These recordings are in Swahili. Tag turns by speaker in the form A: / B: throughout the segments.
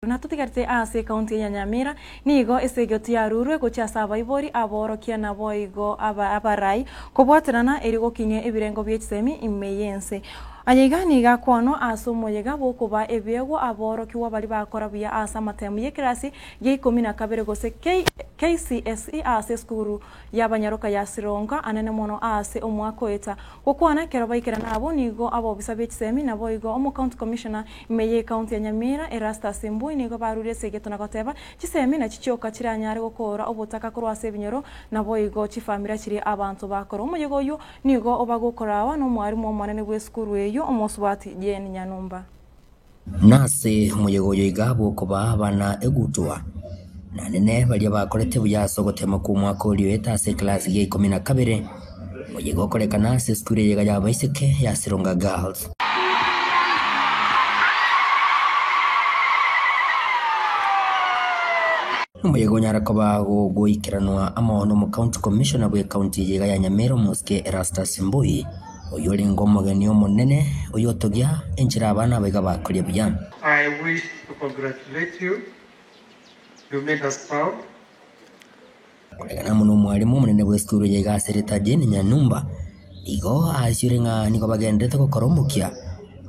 A: Na tutigarte ase county ya Nyamira nigo esegoti ya rurwe gochasa abaibori aborokia na boigo abarai kobwaterana eri gokinye ebirengo by'ekisemi imeyense anyigani ga kwano asomoyega bokuba ebyego aborokiwa bali bakora bya asa matemu y'ekirasi ye 12 gose KCSE ase skuru y'abanyaroka ya Sironga anene mono ase omwako eta kokwana kero baikira nabo nigo abo bisabye ekisemi na boigo omu county commissioner imeye county ya Nyamira Erasta Simbu nigo barure segeto na goteba kisemi na chichoka kiranyare gukora obutaka kurwase binyoro na boigo chifamira kiri abantu bakora umuyego yo nigo obagokorawa no mwarimu omwanene bwe skuru eyo omosubati Jane Nyanumba
B: nase umuyego yo igabo kuba abana egutwa na nene bali bakorete buyaso gotema ku mwaka uri weta se class ye 12 umuyego korekana se skuru yega ya baiseke ya Sironga Girls. Umuyego nyarakoba goikiranwa amahono mu county commissioner bwe county yega ya Nyamira Muske Erasta Simbui oyori ngomogeni omunene oyotogya enjira abana bega bakuriye bya.
C: I wish to congratulate you. You made us proud.
B: Kuregana muno mwarimu munene bwe skuru yega Sereta Jane Nyanumba igo ashirenga niko bagendete ko koromukia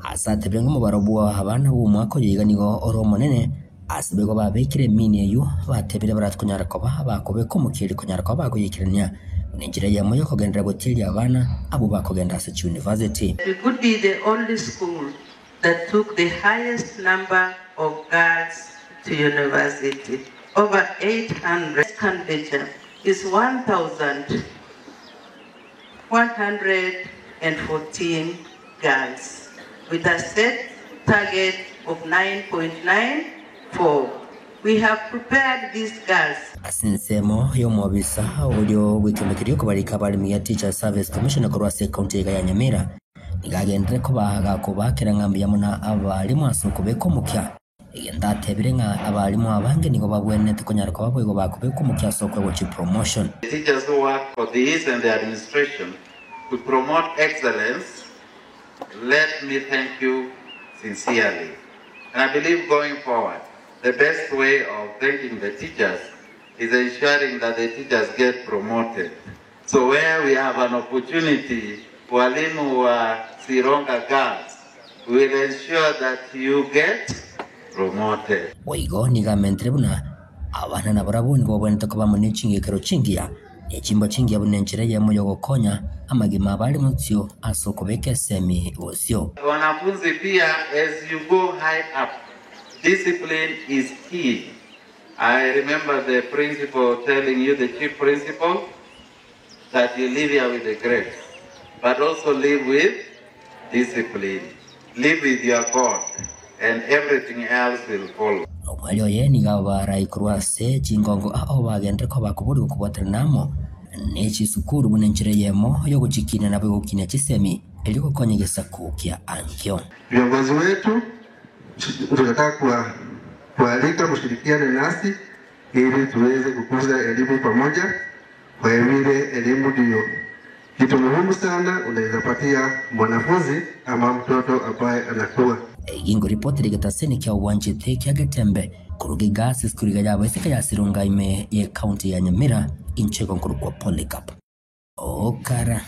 B: asate bengo mubarobwa abana bo mwako yega nigo oro munene asibego babekire mini yo batebire baratkunyara ko bakobe ko mukiri kunyara ko bagoyikiranya ninjira ya moyo kogendera gotili abana abo bakogenda sa university.
D: We could be the only school that took the highest number of girls to university. Over 800. Candidature is 1,114 girls with a set target of 9.94. We have prepared these girls.
B: Asinsemo yo mwabisa ulio wikimekiriyo kubarika bali miya Teacher Service Commissioner kurwase county ya Nyamira nigagendere ko bahaga ko bakira ngambi ya muna abalimu asukubeko mukya igenda tebirenga abalimu abange nigo babwenete kunyara ko babwego bakubeko mukya sokwe wochi promotion.
E: The teachers who work for this and the administration to promote excellence, let me thank you sincerely. And I believe going forward the best way of thanking the teachers is ensuring that the teachers get promoted. So where we have an opportunity, walimu wa Sironga Girls will ensure that you get promoted.
B: Waigo nigamentre buna abana na barabuni bo bwente ko bamune chingekero chingia echimba chingia bunenchire ye moyo gokonya amagima bali mutyo asokobeke semi osyo.
E: Wanafunzi pia, as you go high up, discipline is key. I remember the principal telling you, the chief principal, that you live here with the grades, but also live with discipline. Live with your God, and everything else will follow.
B: Omwalio ye nigabara ikurwase chingongo aho bagendere ko bakuburi kubwatanamo nechi sukuru bunenchire yemo yo guchikina na bugukina chisemi eliko konyegesa kukya ankyo.
C: Viongozi wetu tunataka kualika kushirikiana nasi ili tuweze kukuza elimu pamoja. Kwa vile elimu ndio kitu muhimu sana unaweza patia mwanafunzi ama mtoto ambaye anakuwa.
B: Ingo ripoti ligataseni kya uwanje teke agatembe kurugi gasi skuriga yabo isika ya Sironga ime ye county ya Nyamira incheko nkuru kwa Polycarp. Okara